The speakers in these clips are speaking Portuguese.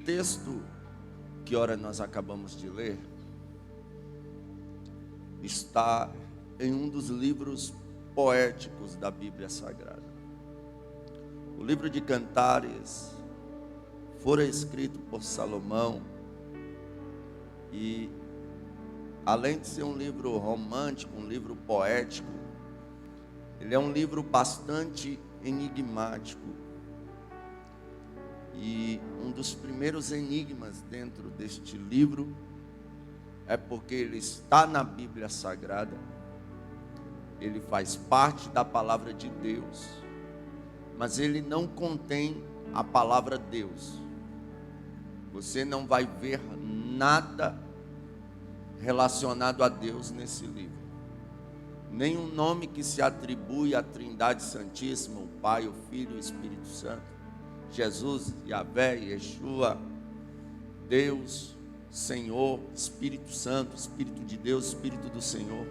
texto que ora nós acabamos de ler está em um dos livros poéticos da Bíblia Sagrada. O livro de Cantares fora escrito por Salomão e, além de ser um livro romântico, um livro poético, ele é um livro bastante enigmático. E um dos primeiros enigmas dentro deste livro é porque ele está na Bíblia Sagrada, ele faz parte da palavra de Deus, mas ele não contém a palavra Deus. Você não vai ver nada relacionado a Deus nesse livro. Nenhum nome que se atribui à Trindade Santíssima, o Pai, o Filho e o Espírito Santo. Jesus, Yahvé, Yeshua, Deus, Senhor, Espírito Santo, Espírito de Deus, Espírito do Senhor.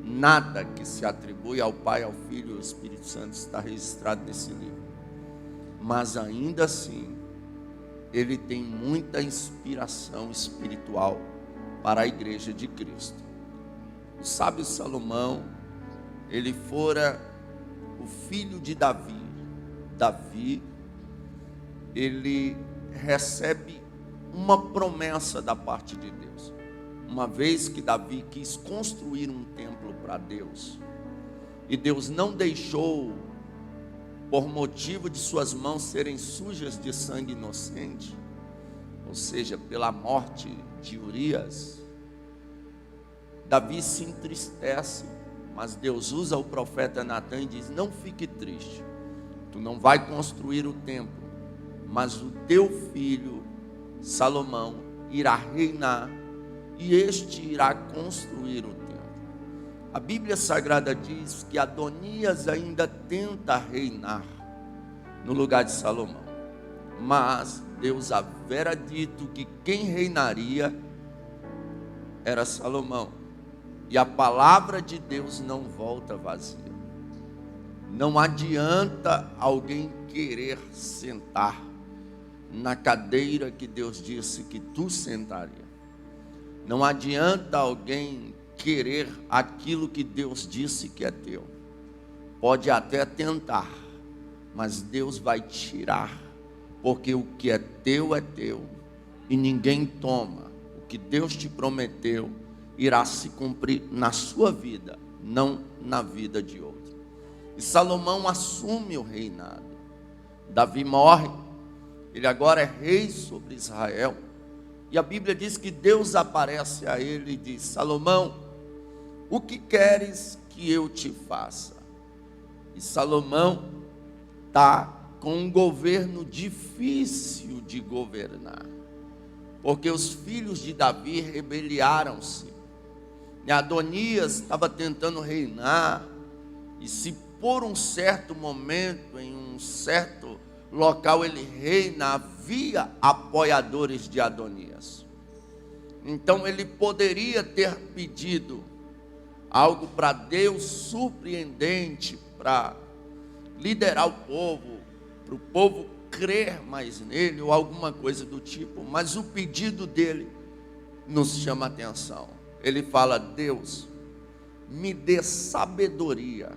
Nada que se atribui ao Pai, ao Filho e ao Espírito Santo está registrado nesse livro. Mas ainda assim, ele tem muita inspiração espiritual para a igreja de Cristo. O sábio Salomão, ele fora o filho de Davi. Davi, ele recebe uma promessa da parte de Deus. Uma vez que Davi quis construir um templo para Deus, e Deus não deixou, por motivo de suas mãos serem sujas de sangue inocente, ou seja, pela morte de Urias, Davi se entristece, mas Deus usa o profeta Natã e diz: não fique triste, tu não vai construir o templo, mas o teu filho Salomão irá reinar, e este irá construir o templo. A Bíblia Sagrada diz que Adonias ainda tenta reinar no lugar de Salomão, mas Deus havera dito que quem reinaria era Salomão. E a palavra de Deus não volta vazia. Não adianta alguém querer sentar na cadeira que Deus disse que tu sentaria. Não adianta alguém querer aquilo que Deus disse que é teu. Pode até tentar, mas Deus vai tirar, porque o que é teu e ninguém toma. O que Deus te prometeu irá se cumprir na sua vida, não na vida de outro. E Salomão assume o reinado. Davi morre, ele agora é rei sobre Israel. E a Bíblia diz que Deus aparece a ele e diz: Salomão, o que queres que eu te faça? E Salomão está com um governo difícil de governar, porque os filhos de Davi rebeliaram-se. E Adonias estava tentando reinar, e se por um certo momento, em um certo local ele reina, havia apoiadores de Adonias. Então ele poderia ter pedido algo para Deus surpreendente, para liderar o povo, para o povo crer mais nele, ou alguma coisa do tipo. Mas o pedido dele nos chama a atenção. Ele fala: Deus, me dê sabedoria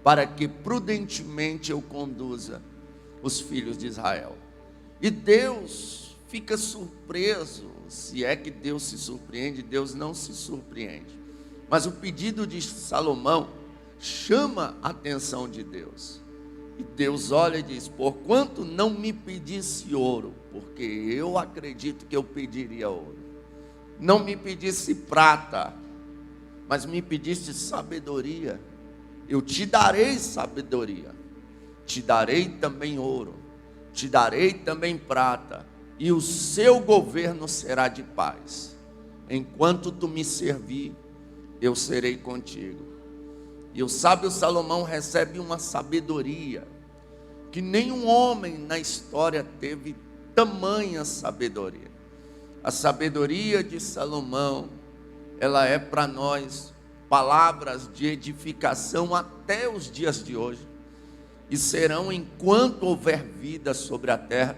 para que prudentemente eu conduza os filhos de Israel. E Deus fica surpreso. Se é que Deus se surpreende, Deus não se surpreende. Mas o pedido de Salomão chama a atenção de Deus. E Deus olha e diz: porquanto não me pedisse ouro, porque eu acredito que eu pediria ouro. Não me pedisse prata, mas me pediste sabedoria. Eu te darei sabedoria, te darei também ouro, te darei também prata, e o seu governo será de paz. Enquanto tu me servir, eu serei contigo. E o sábio Salomão recebe uma sabedoria que nenhum homem na história teve tamanha sabedoria. A sabedoria de Salomão, ela é para nós palavras de edificação até os dias de hoje, e serão enquanto houver vida sobre a terra,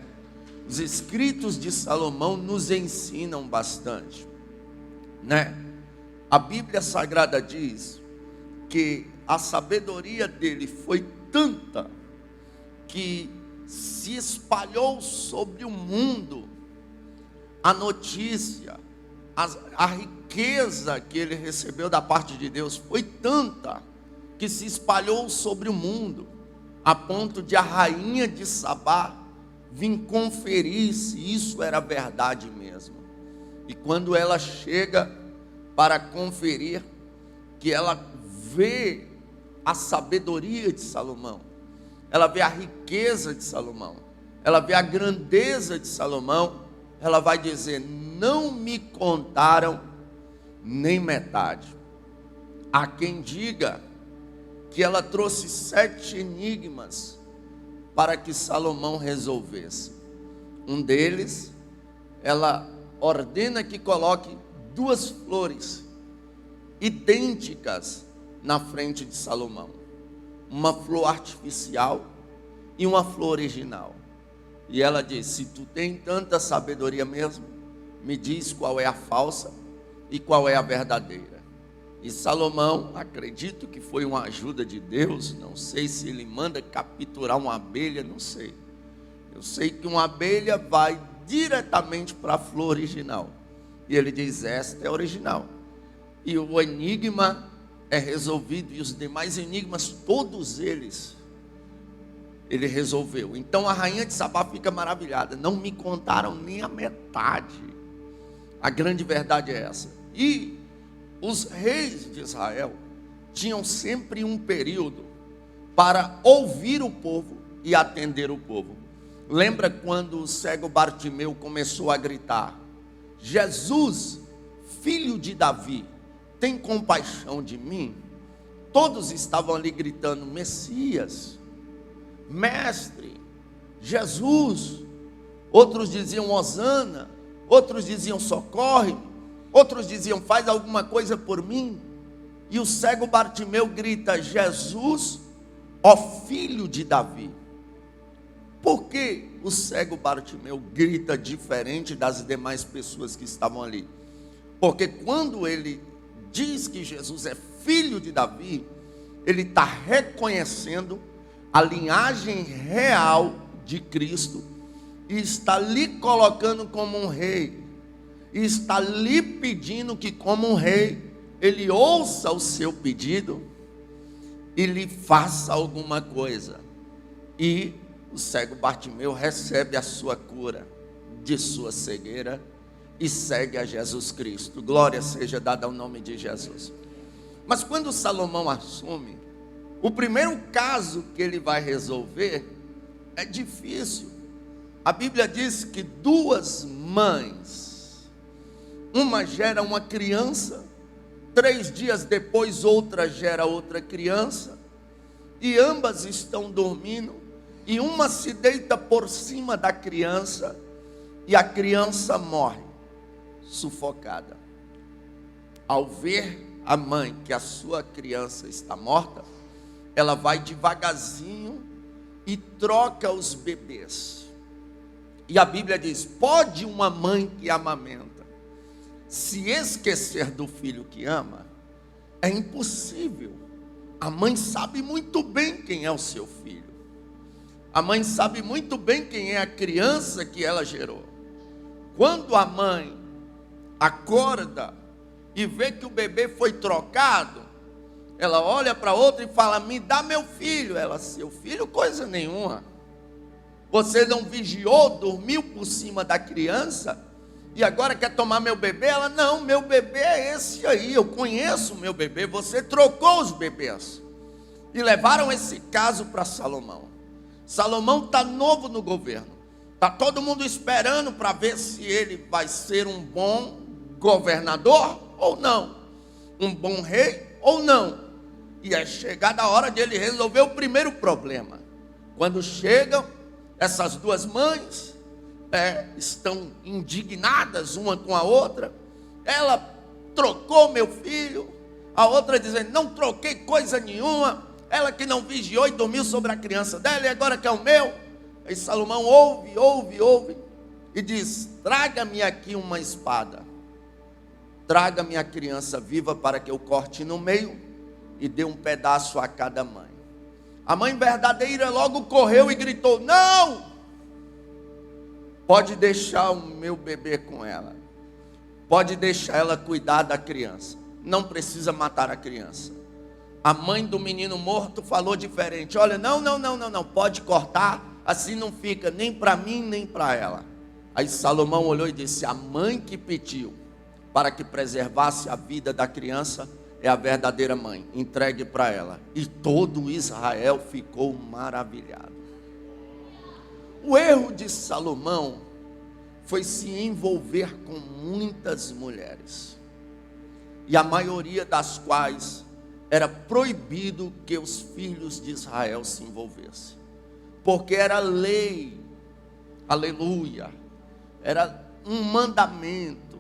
Os escritos de Salomão nos ensinam bastante, né? A Bíblia Sagrada diz que a sabedoria dele foi tanta que se espalhou sobre o mundo a notícia, a riqueza que ele recebeu da parte de Deus foi tanta que se espalhou sobre o mundo, a ponto de a rainha de Sabá vir conferir se isso era verdade mesmo. E quando ela chega para conferir, que ela vê a sabedoria de Salomão, ela vê a riqueza de Salomão, ela vê a grandeza de Salomão, ela vai dizer: não me contaram nem metade. Há quem diga que ela trouxe 7 enigmas para que Salomão resolvesse. Um deles, ela ordena que coloque 2 flores idênticas na frente de Salomão, uma flor artificial e uma flor original. E ela diz: se tu tem tanta sabedoria mesmo, me diz qual é a falsa e qual é a verdadeira. E Salomão, acredito que foi uma ajuda de Deus, não sei se ele manda capturar uma abelha, não sei. Eu sei que uma abelha vai diretamente para a flor original. E ele diz: esta é a original. E o enigma é resolvido, e os demais enigmas, todos eles, ele resolveu. Então a rainha de Sabá fica maravilhada. Não me contaram nem a metade. A grande verdade é essa. E os reis de Israel tinham sempre um período para ouvir o povo e atender o povo. Lembra quando o cego Bartimeu começou a gritar: Jesus, filho de Davi, tem compaixão de mim? Todos estavam ali gritando: Messias, Mestre, Jesus. Outros diziam Hosana, outros diziam socorre, outros diziam faz alguma coisa por mim. E o cego Bartimeu grita: Jesus, ó filho de Davi. Por que o cego Bartimeu grita diferente das demais pessoas que estavam ali? Porque quando ele diz que Jesus é filho de Davi, ele está reconhecendo a linhagem real de Cristo e está lhe colocando como um rei, e está lhe pedindo que, como um rei, ele ouça o seu pedido e lhe faça alguma coisa. E o cego Bartimeu recebe a sua cura de sua cegueira e segue a Jesus Cristo. Glória seja dada ao nome de Jesus. Mas quando Salomão assume, o primeiro caso que ele vai resolver é difícil. A Bíblia diz que 2 mães, uma gera uma criança, 3 dias depois outra gera outra criança, e ambas estão dormindo, e uma se deita por cima da criança, e a criança morre, sufocada. Ao ver a mãe que a sua criança está morta, ela vai devagarzinho e troca os bebês. E a Bíblia diz: pode uma mãe que amamenta se esquecer do filho que ama? É impossível. A mãe sabe muito bem quem é o seu filho. A mãe sabe muito bem quem é a criança que ela gerou. Quando a mãe acorda e vê que o bebê foi trocado, ela olha para outra e fala: me dá meu filho. Ela: seu filho coisa nenhuma. Você não vigiou, dormiu por cima da criança e agora quer tomar meu bebê? Ela: não, meu bebê é esse aí, eu conheço o meu bebê, você trocou os bebês. E levaram esse caso para Salomão. Salomão está novo no governo, está todo mundo esperando para ver se ele vai ser um bom governador ou não, um bom rei ou não. E é chegada a hora de ele resolver o primeiro problema. Quando chegam, essas 2 mães estão indignadas uma com a outra. Ela: trocou meu filho. A outra dizendo: não troquei coisa nenhuma. Ela que não vigiou e dormiu sobre a criança dela, e agora que é o meu. Aí Salomão ouve. e diz: traga-me aqui uma espada, traga-me a criança viva para que eu corte no meio e dê um pedaço a cada mãe. A mãe verdadeira logo correu e gritou: não, pode deixar o meu bebê com ela, pode deixar ela cuidar da criança, não precisa matar a criança. A mãe do menino morto falou diferente: olha, não, pode cortar, assim não fica nem para mim nem para ela. Aí Salomão olhou e disse: a mãe que pediu para que preservasse a vida da criança é a verdadeira mãe, entregue para ela. E todo Israel ficou maravilhado. O erro de Salomão foi se envolver com muitas mulheres, e a maioria das quais era proibido que os filhos de Israel se envolvessem, porque era lei, aleluia, era um mandamento,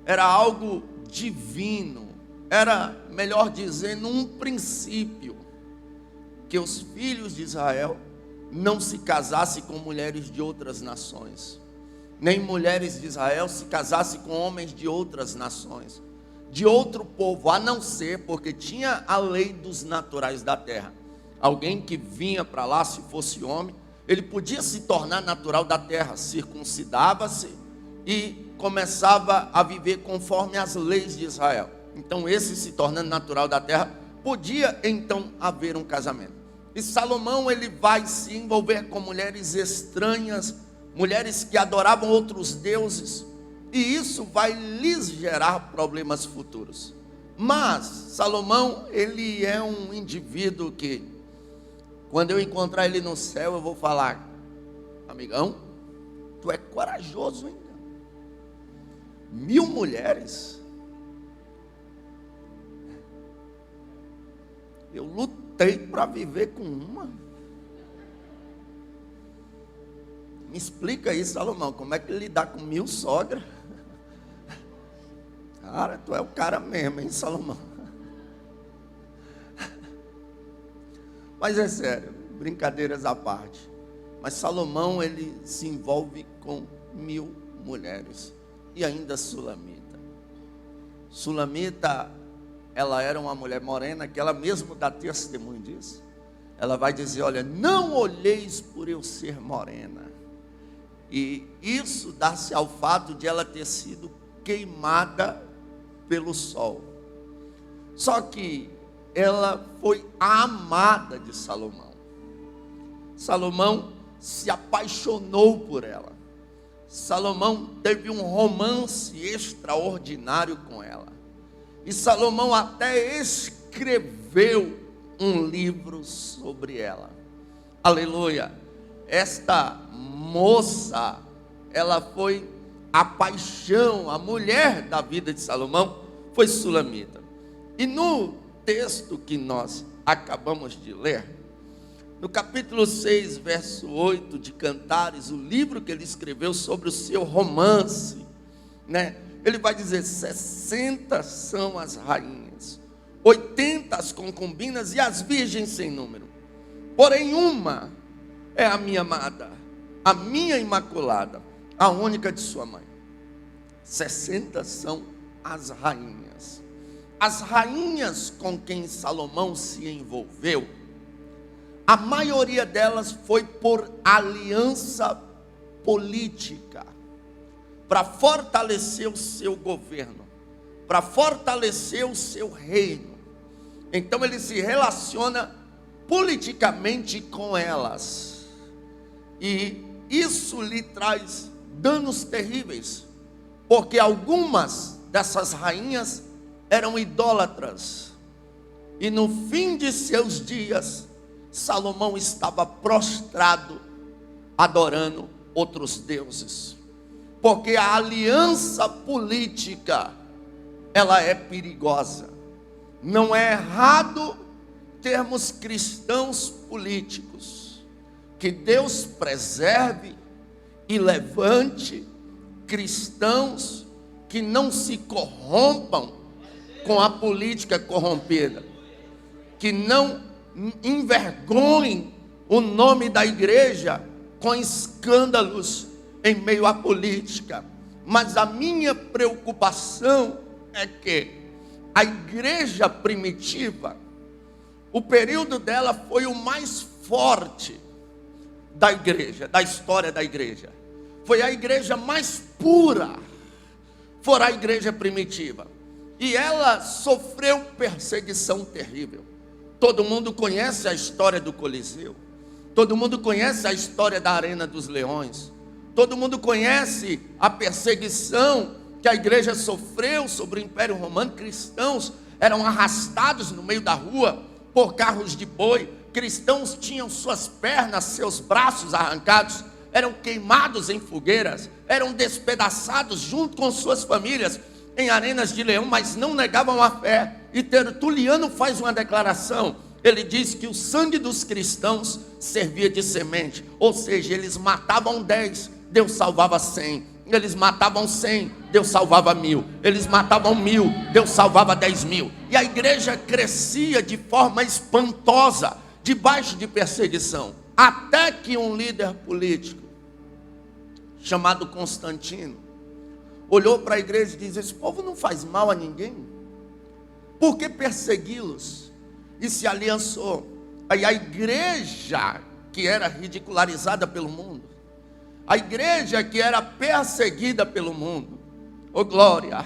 era algo divino, era, melhor dizendo, um princípio, que os filhos de Israel não se casassem com mulheres de outras nações, nem mulheres de Israel se casassem com homens de outras nações, de outro povo, a não ser, porque tinha a lei dos naturais da terra. Alguém que vinha para lá, se fosse homem, ele podia se tornar natural da terra, circuncidava-se e começava a viver conforme as leis de Israel. Então esse, se tornando natural da terra, podia então haver um casamento. E Salomão, ele vai se envolver com mulheres estranhas, mulheres que adoravam outros deuses, e isso vai lhes gerar problemas futuros. Mas Salomão, ele é um indivíduo que, quando eu encontrar ele no céu, eu vou falar: amigão, tu é corajoso, hein? 1000 mulheres. Eu lutei para viver com uma. Me explica aí, Salomão, como é que lidar com 1000 sogras? Cara, tu é o cara mesmo, hein, Salomão? Mas é sério, brincadeiras à parte. Mas Salomão, ele se envolve com 1000 mulheres. E ainda Sulamita. Sulamita, ela era uma mulher morena, que ela mesmo dá testemunho disso. Ela vai dizer: olha, não olheis por eu ser morena. E isso dá-se ao fato de ela ter sido queimada pelo sol. Só que ela foi a amada de Salomão. Salomão se apaixonou por ela. Salomão teve um romance extraordinário com ela. E Salomão até escreveu um livro sobre ela. Aleluia. Esta moça, ela foi a paixão, a mulher da vida de Salomão, foi Sulamita. E no texto que nós acabamos de ler, no capítulo 6, verso 8 de Cantares, o livro que ele escreveu sobre o seu romance, né? Ele vai dizer: 60 são as rainhas, 80 as concubinas e as virgens sem número. Porém uma é a minha amada, a minha imaculada, a única de sua mãe. 60 são as rainhas. As rainhas com quem Salomão se envolveu, a maioria delas foi por aliança política, para fortalecer o seu governo, para fortalecer o seu reino. Então ele se relaciona politicamente com elas, e isso lhe traz danos terríveis, porque algumas dessas rainhas eram idólatras, e no fim de seus dias, Salomão estava prostrado, adorando outros deuses, porque a aliança política, ela é perigosa. Não é errado termos cristãos políticos, que Deus preserve e levante cristãos que não se corrompam com a política corrompida, que não envergonhem o nome da igreja com escândalos em meio à política. Mas a minha preocupação é que a igreja primitiva, o período dela foi o mais forte da igreja, da história da igreja. Foi a igreja mais pura, foi a igreja primitiva. E ela sofreu perseguição terrível. Todo mundo conhece a história do Coliseu. Todo mundo conhece a história da Arena dos Leões. Todo mundo conhece a perseguição que a igreja sofreu sobre o Império Romano. Cristãos eram arrastados no meio da rua por carros de boi. Cristãos tinham suas pernas, seus braços arrancados, eram queimados em fogueiras, eram despedaçados junto com suas famílias em arenas de leão, mas não negavam a fé. E Tertuliano faz uma declaração. Ele diz que o sangue dos cristãos servia de semente, ou seja, eles matavam 10, Deus salvava 100. Eles matavam 100, Deus salvava 1000. Eles matavam 1000, Deus salvava 10.000. E a igreja crescia de forma espantosa, debaixo de perseguição. Até que um líder político, chamado Constantino, olhou para a igreja e disse: esse povo não faz mal a ninguém, por que persegui-los? E se aliançou. Aí a igreja que era ridicularizada pelo mundo, a igreja que era perseguida pelo mundo, oh glória,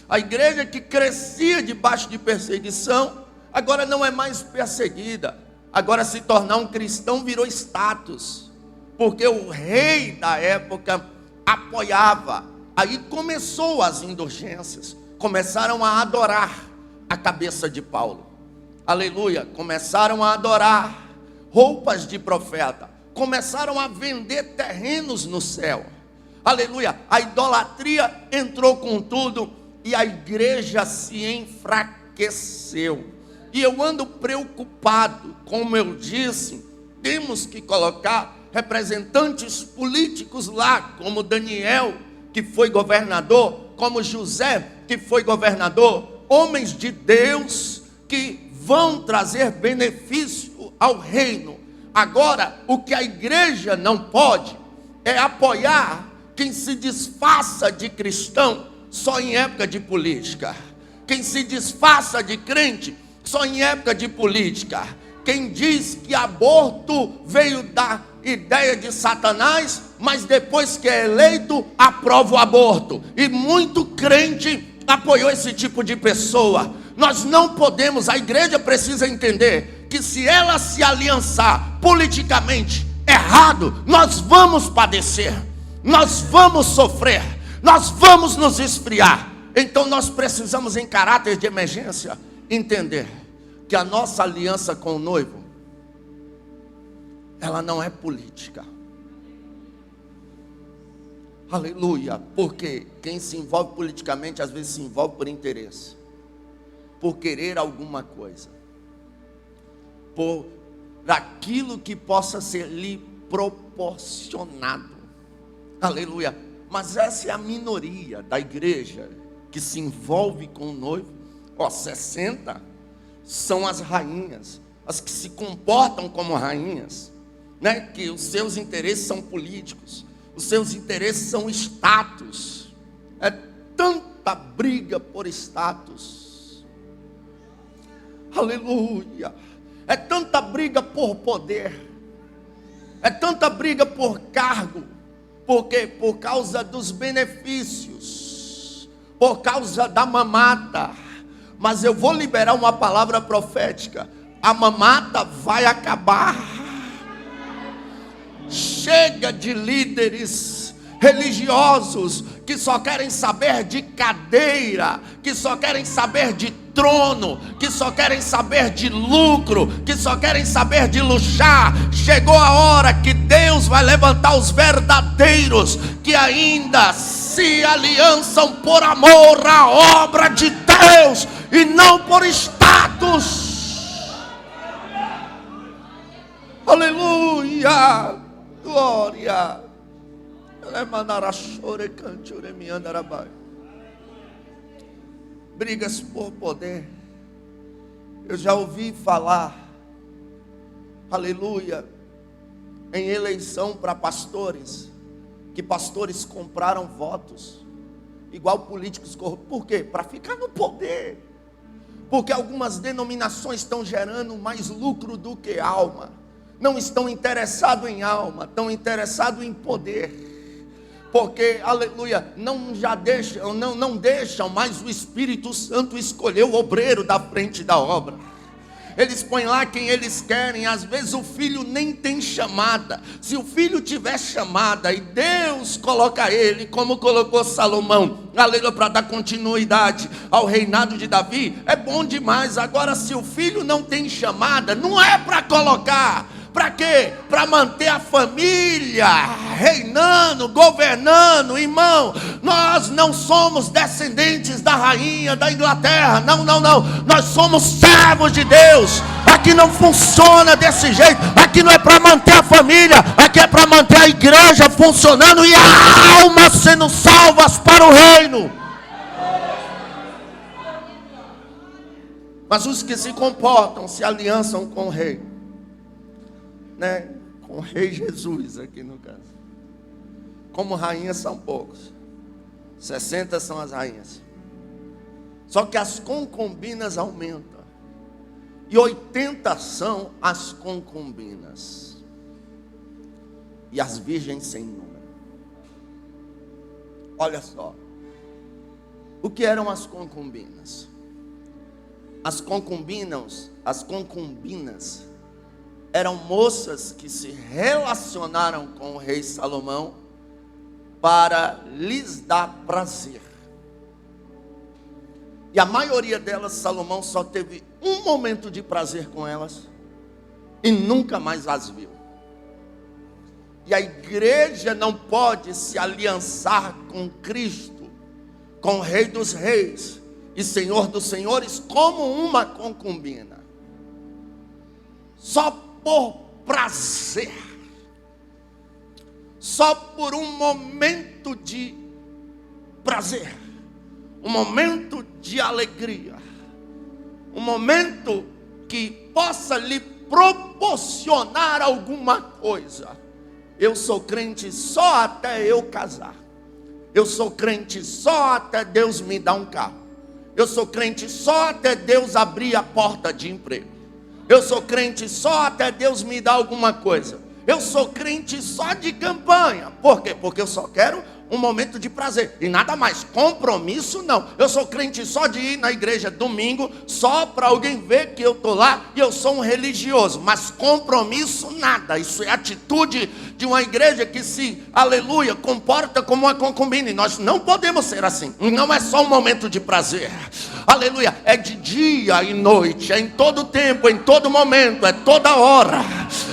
a igreja que crescia debaixo de perseguição, agora não é mais perseguida. Agora se tornar um cristão virou status, porque o rei da época apoiava. Aí começou as indulgências, começaram a adorar a cabeça de Paulo, aleluia, começaram a adorar roupas de profeta, começaram a vender terrenos no céu, aleluia, a idolatria entrou com tudo e a igreja se enfraqueceu. E eu ando preocupado, como eu disse, temos que colocar representantes políticos lá, como Daniel, que foi governador, como José, que foi governador, homens de Deus que vão trazer benefício ao reino. Agora, o que a igreja não pode é apoiar quem se disfarça de cristão só em época de política, quem se disfarça de crente só em época de política, quem diz que aborto veio da ideia de Satanás, mas depois que é eleito, aprova o aborto. E muito crente apoiou esse tipo de pessoa. Nós não podemos, a igreja precisa entender que se ela se aliançar politicamente errado, nós vamos padecer, nós vamos sofrer, nós vamos nos esfriar. Então nós precisamos, em caráter de emergência, entender que a nossa aliança com o noivo, ela não é política. Aleluia. Porque quem se envolve politicamente, às vezes se envolve por interesse, por querer alguma coisa, por aquilo que possa ser lhe proporcionado. Aleluia. Mas essa é a minoria da igreja que se envolve com o noivo. 60 são as rainhas, as que se comportam como rainhas, né? Que os seus interesses são políticos, os seus interesses são status. É tanta briga por status, aleluia, é tanta briga por poder, é tanta briga por cargo, porque por causa dos benefícios, por causa da mamata. Mas eu vou liberar uma palavra profética: a mamata vai acabar. Chega de líderes religiosos que só querem saber de cadeira, que só querem saber de trono, que só querem saber de lucro, que só querem saber de luxar. Chegou a hora que Deus vai levantar os verdadeiros, que ainda se aliançam por amor à obra de Deus e não por status. Aleluia, glória. Brigas por poder. Eu já ouvi falar, aleluia, em eleição para pastores, que pastores compraram votos, igual políticos corruptos. Por quê? Para ficar no poder. Porque algumas denominações estão gerando mais lucro do que alma. Não estão interessados em alma, estão interessados em poder. Porque, aleluia, não deixam mais o Espírito Santo escolher o obreiro da frente da obra. Eles põem lá quem eles querem. Às vezes o filho nem tem chamada. Se o filho tiver chamada e Deus coloca ele, como colocou Salomão, aleluia, para dar continuidade ao reinado de Davi, é bom demais. Agora, se o filho não tem chamada, não é para colocar. Para quê? Para manter a família reinando, governando. Irmão, nós não somos descendentes da rainha da Inglaterra. Não. Nós somos servos de Deus. Aqui não funciona desse jeito. Aqui não é para manter a família. Aqui é para manter a igreja funcionando e almas sendo salvas para o reino. Mas os que se comportam, se aliançam com o rei, né? Com o rei Jesus aqui no caso. Como rainhas são poucos. 60 são as rainhas. Só que as concubinas aumentam. E 80 são as concubinas. E as virgens sem número. Olha só. O que eram as concubinas? As concubinas eram moças que se relacionaram com o rei Salomão para lhes dar prazer. E a maioria delas, Salomão só teve um momento de prazer com elas e nunca mais as viu. E a igreja não pode se aliançar com Cristo, com o Rei dos Reis e Senhor dos Senhores, como uma concubina. Só por prazer, só por um momento de prazer, um momento de alegria, um momento que possa lhe proporcionar alguma coisa. Eu sou crente só até eu casar. Eu sou crente só até Deus me dar um carro. Eu sou crente só até Deus abrir a porta de emprego. Eu sou crente só até Deus me dar alguma coisa. Eu sou crente só de campanha. Por quê? Porque eu só quero um momento de prazer e nada mais. Compromisso não. Eu sou crente só de ir na igreja domingo, só para alguém ver que eu estou lá e eu sou um religioso. Mas compromisso nada. Isso é atitude de uma igreja que se, aleluia, comporta como uma concubina. E nós não podemos ser assim. Não é só um momento de prazer. Aleluia. É de dia e noite. É em todo tempo, em todo momento. É toda hora.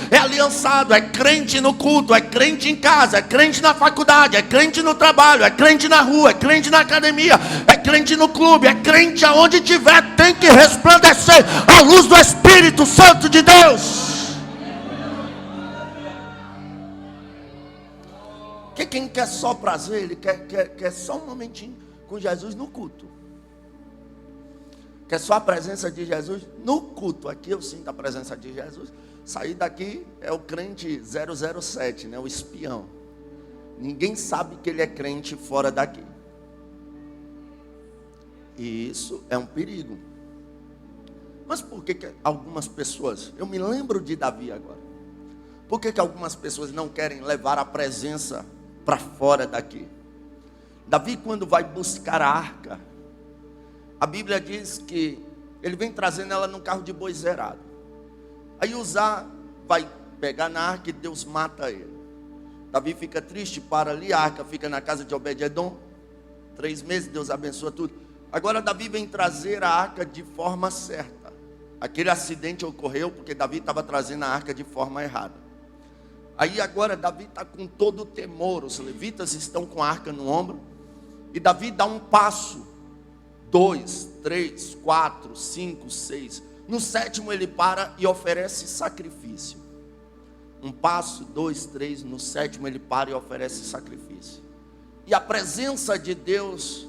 É aliançado, é crente no culto, é crente em casa, é crente na faculdade, é crente no trabalho, é crente na rua, é crente na academia, é crente no clube, é crente aonde tiver, tem que resplandecer a luz do Espírito Santo de Deus. Que quem quer só prazer, ele quer só um momentinho com Jesus no culto. Quer só a presença de Jesus no culto. Aqui eu sinto a presença de Jesus. Sair daqui é o crente 007, né? O espião. Ninguém sabe que ele é crente fora daqui. E isso é um perigo. Mas por que algumas pessoas... Eu me lembro de Davi agora. Por que algumas pessoas não querem levar a presença para fora daqui? Davi, quando vai buscar a arca, a Bíblia diz que ele vem trazendo ela num carro de boi zerado. Aí Uzá vai pegar na arca e Deus mata ele. Davi fica triste, para ali, a arca fica na casa de Obed-edom. 3 meses, Deus abençoa tudo. Agora Davi vem trazer a arca de forma certa. Aquele acidente ocorreu porque Davi estava trazendo a arca de forma errada. Aí agora Davi está com todo o temor. Os levitas estão com a arca no ombro. E Davi dá um passo. 2, 3, 4, 5, 6. No 7º ele para e oferece sacrifício. 1 passo, 2, 3. No 7º ele para e oferece sacrifício. E a presença de Deus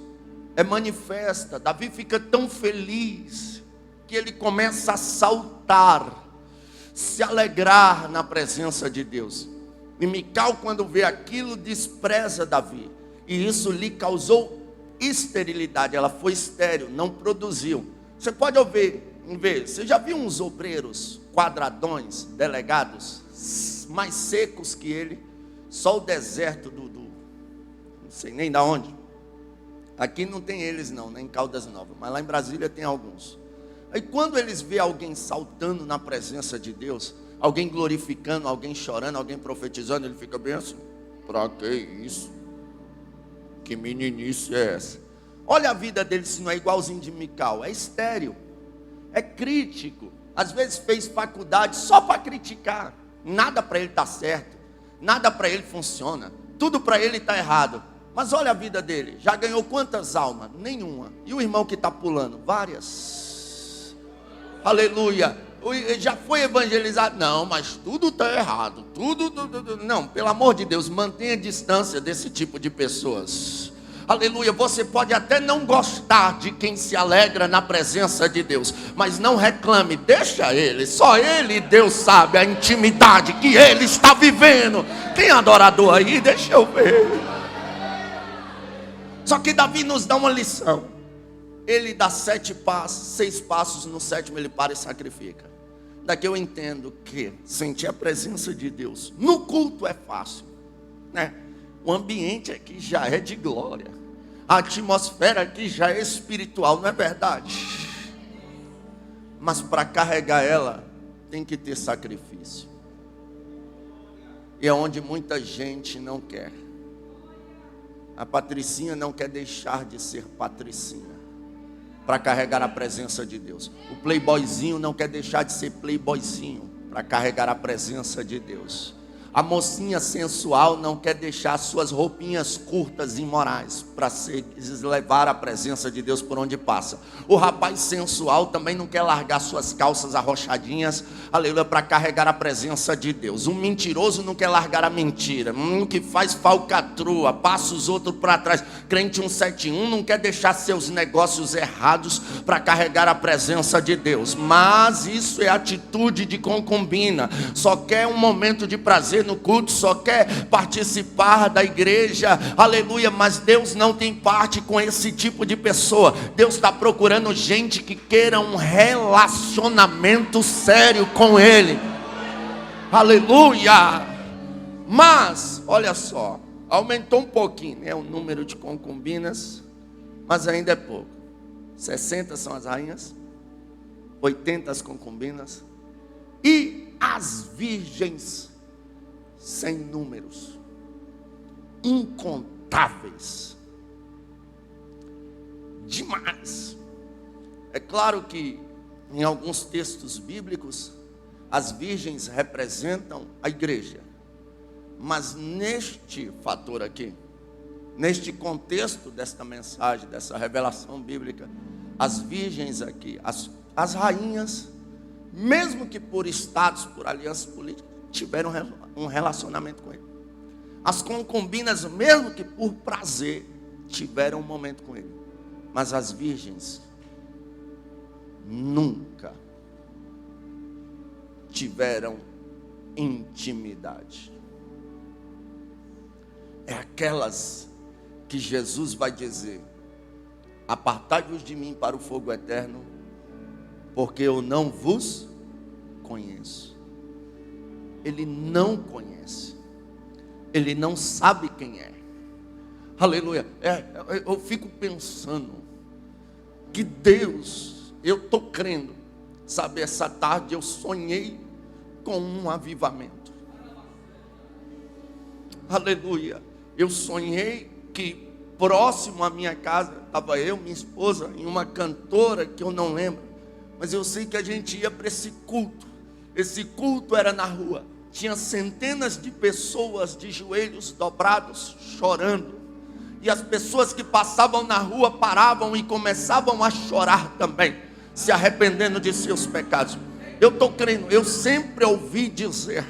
é manifesta. Davi fica tão feliz que ele começa a saltar, se alegrar na presença de Deus. E Mical, quando vê aquilo, despreza Davi. E isso lhe causou esterilidade. Ela foi estéril, não produziu. Você pode ver, você já viu uns obreiros quadradões, delegados, mais secos que ele? Só o deserto não sei nem da onde. Aqui não tem eles não, nem em Caldas Novas, mas lá em Brasília tem alguns. Aí quando eles vê alguém saltando na presença de Deus, alguém glorificando, alguém chorando, alguém profetizando, ele fica bem assim: pra que isso? Que meninice é essa? Olha a vida dele, se não é igualzinho de Mical. É estéril, é crítico. Às vezes fez faculdade só para criticar. Nada para ele está certo, nada para ele funciona, tudo para ele está errado. Mas olha a vida dele, já ganhou quantas almas? Nenhuma. E o irmão que está pulando? Várias. Aleluia. Já foi evangelizado? Não, mas tudo está errado. Tudo. Não, pelo amor de Deus, mantenha distância desse tipo de pessoas. Aleluia. Você pode até não gostar de quem se alegra na presença de Deus, mas não reclame, deixa ele. Só ele e Deus sabe a intimidade que ele está vivendo. Tem adorador aí? Deixa eu ver. Só que Davi nos dá uma lição. Ele dá 7 passos, 6 passos, no 7º ele para e sacrifica. Daqui eu entendo que sentir a presença de Deus no culto é fácil, né? O ambiente aqui já é de glória, a atmosfera aqui já é espiritual, não é verdade? Mas para carregar ela tem que ter sacrifício. E é onde muita gente não quer. A Patricinha não quer deixar de ser Patricinha para carregar a presença de Deus. O playboyzinho não quer deixar de ser playboyzinho para carregar a presença de Deus. A mocinha sensual não quer deixar suas roupinhas curtas e imorais para levar a presença de Deus por onde passa. O rapaz sensual também não quer largar suas calças arrochadinhas, aleluia, para carregar a presença de Deus. Um mentiroso não quer largar a mentira. Que faz falcatrua, passa os outros para trás. Crente 171 não quer deixar seus negócios errados para carregar a presença de Deus. Mas isso é atitude de concubina. Só quer um momento de prazer no culto, só quer participar da igreja, aleluia, mas Deus não tem parte com esse tipo de pessoa. Deus está procurando gente que queira um relacionamento sério com Ele, aleluia. Mas, olha só, aumentou um pouquinho, né, o número de concubinas, mas ainda é pouco. 60 são as rainhas, 80 as concubinas, e as virgens sem números, incontáveis, demais. É claro que em alguns textos bíblicos as virgens representam a igreja, mas neste fator aqui, neste contexto desta mensagem, dessa revelação bíblica, as virgens aqui, as rainhas, mesmo que por status, por aliança política, tiveram um relacionamento com ele. As concubinas, mesmo que por prazer, tiveram um momento com ele. Mas as virgens nunca tiveram intimidade. É aquelas que Jesus vai dizer: apartai-vos de mim para o fogo eterno, porque eu não vos conheço. Ele não conhece, ele não sabe quem é. Aleluia. Eu fico pensando que Deus, eu estou crendo, sabe, essa tarde eu sonhei com um avivamento. Aleluia. Eu sonhei que próximo à minha casa estava eu, minha esposa, e uma cantora que eu não lembro, mas eu sei que a gente ia para esse culto. Esse culto era na rua. Tinha centenas de pessoas de joelhos dobrados, chorando. E as pessoas que passavam na rua paravam e começavam a chorar também, se arrependendo de seus pecados. Eu estou crendo, eu sempre ouvi dizer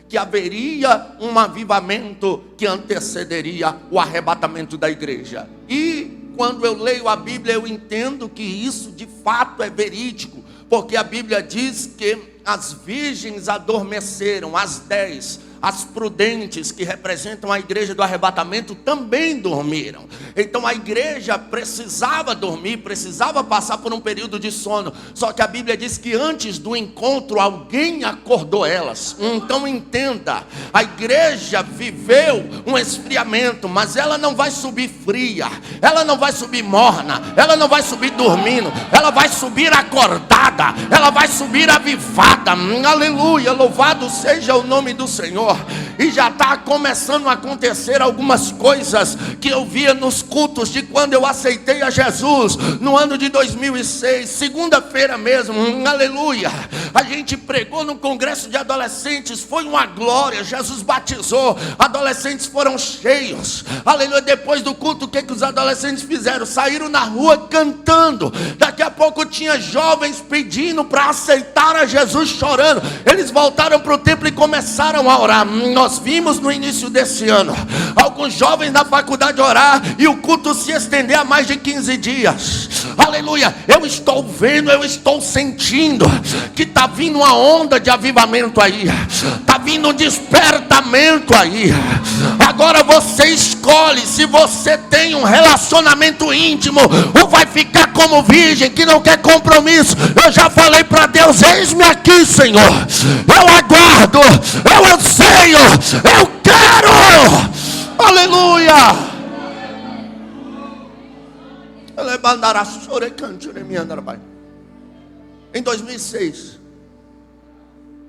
que haveria um avivamento que antecederia o arrebatamento da igreja. E quando eu leio a Bíblia, eu entendo que isso de fato é verídico, porque a Bíblia diz que as virgens adormeceram, as 10, as prudentes, que representam a igreja do arrebatamento, também dormiram. Então a igreja precisava dormir, precisava passar por um período de sono. Só que a Bíblia diz que antes do encontro alguém acordou elas. Então entenda, a igreja viveu um esfriamento, mas ela não vai subir fria, ela não vai subir morna, ela não vai subir dormindo, ela vai subir acordada, ela vai subir avivada. Aleluia, louvado seja o nome do Senhor. E já está começando a acontecer algumas coisas que eu via nos cultos de quando eu aceitei a Jesus no ano de 2006, segunda-feira mesmo. Aleluia, a gente pregou no congresso de adolescentes, foi uma glória. Jesus batizou, adolescentes foram cheios. Aleluia, depois do culto, o que os adolescentes fizeram? Saíram na rua cantando. Daqui a pouco tinha jovens pedindo para aceitar a Jesus, chorando. Eles voltaram para o templo e começaram a orar. Nós vimos no início desse ano alguns jovens na faculdade orar e o culto se estender a mais de 15 dias. Aleluia, eu estou vendo, eu estou sentindo que está vindo uma onda de avivamento aí, está vindo um despertamento aí. Agora você escolhe se você tem um relacionamento íntimo ou vai ficar como virgem que não quer compromisso. Eu já falei para Deus: eis-me aqui, Senhor, eu aguardo, eu anseio, eu quero. Aleluia. Em 2006,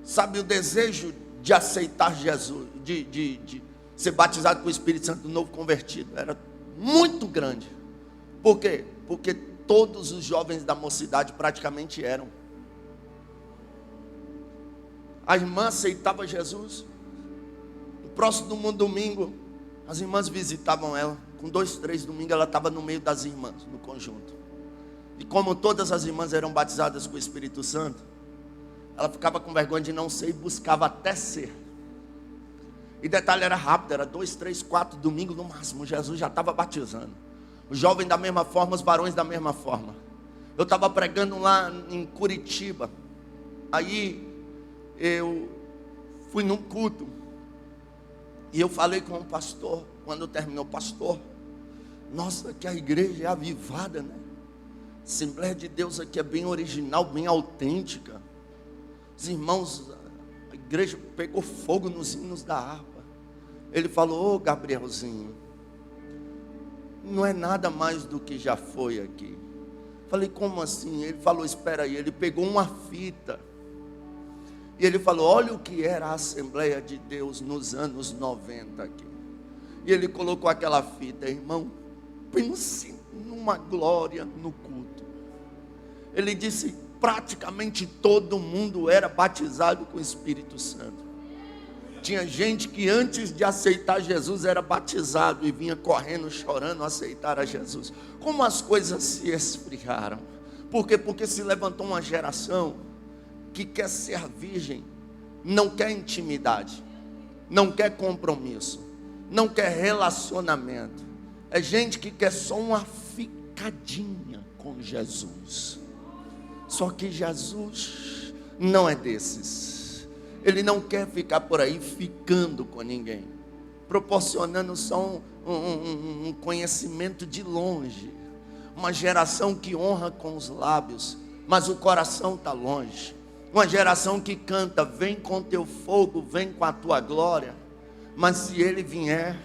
sabe, o desejo de aceitar Jesus, de ser batizado com o Espírito Santo do novo convertido, era muito grande. Por quê? Porque todos os jovens da mocidade praticamente eram. A irmã aceitava Jesus. No próximo domingo, as irmãs visitavam ela. Com 2, 3 domingos, ela estava no meio das irmãs, no conjunto. E como todas as irmãs eram batizadas com o Espírito Santo, ela ficava com vergonha de não ser e buscava até ser. E detalhe, era rápido, era 2, 3, 4 domingos no máximo, Jesus já estava batizando. Os jovens da mesma forma, os varões da mesma forma. Eu estava pregando lá em Curitiba. Aí eu fui num culto e eu falei com o pastor. Quando terminou, pastor, nossa, que a igreja é avivada, né? A Assembleia de Deus aqui é bem original, bem autêntica. Os irmãos, a igreja pegou fogo nos hinos da harpa. Ele falou: ô Gabrielzinho, não é nada mais do que já foi aqui. Falei: como assim? Ele falou: espera aí. Ele pegou uma fita e ele falou: olha o que era a Assembleia de Deus nos anos 90 aqui. E ele colocou aquela fita. Irmão, pense numa glória no culto. Ele disse: praticamente todo mundo era batizado com o Espírito Santo. Tinha gente que antes de aceitar Jesus era batizado e vinha correndo, chorando, aceitar a Jesus. Como as coisas se esfriaram? Por quê? Porque se levantou uma geração que quer ser virgem, não quer intimidade, não quer compromisso, não quer relacionamento. É gente que quer só uma ficadinha com Jesus. Só que Jesus não é desses. Ele não quer ficar por aí ficando com ninguém, proporcionando só um conhecimento de longe. Uma geração que honra com os lábios, mas o coração está longe. Uma geração que canta: vem com teu fogo, vem com a tua glória. Mas se ele vier,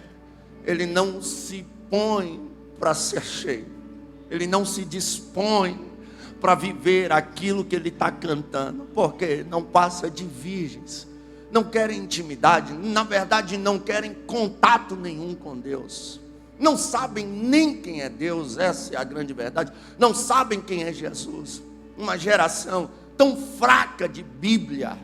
ele não se põe para ser cheio. Ele não se dispõe para viver aquilo que ele está cantando. Porque não passa de virgens. Não querem intimidade. Na verdade, não querem contato nenhum com Deus. Não sabem nem quem é Deus. Essa é a grande verdade. Não sabem quem é Jesus. Uma geração tão fraca de Bíblia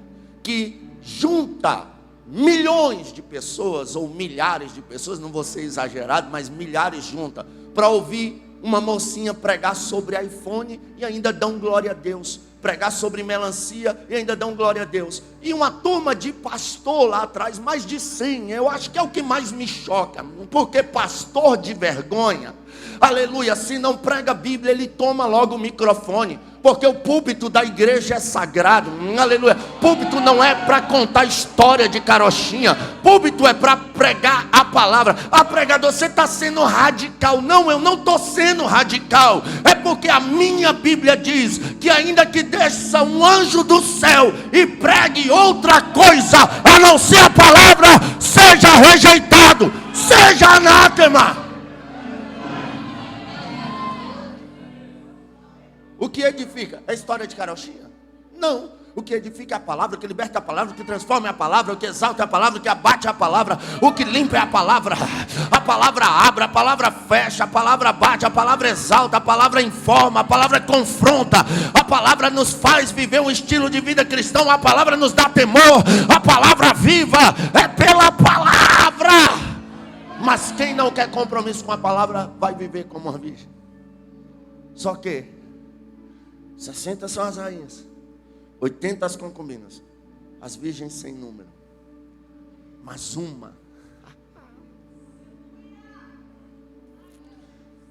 que junta milhões de pessoas, ou milhares de pessoas, não vou ser exagerado, mas milhares juntas, para ouvir uma mocinha pregar sobre iPhone e ainda dão glória a Deus, pregar sobre melancia e ainda dão glória a Deus, e uma turma de pastor lá atrás, mais de 100, eu acho que é o que mais me choca, porque pastor de vergonha, aleluia, se não prega a Bíblia, ele toma logo o microfone, Porque o púlpito da igreja é sagrado, aleluia. Púlpito não é para contar história de carochinha. Púlpito é para pregar a palavra. Ah, pregador, você está sendo radical. Não, eu não estou sendo radical. É porque a minha Bíblia diz que ainda que desça um anjo do céu e pregue outra coisa a não ser a palavra, seja rejeitado, seja anátema. O que edifica? É história de carochinha? Não. O que edifica é a palavra, o que liberta a palavra, o que transforma é a palavra, o que exalta é a palavra, o que abate é a palavra, o que limpa é a palavra abre, a palavra fecha, a palavra bate, a palavra exalta, a palavra informa, a palavra confronta, a palavra nos faz viver um estilo de vida cristão, a palavra nos dá temor, a palavra viva é pela palavra. Mas quem não quer compromisso com a palavra vai viver como uma virgem. Só que 60 são as rainhas, 80 as concubinas, as virgens sem número. Mas uma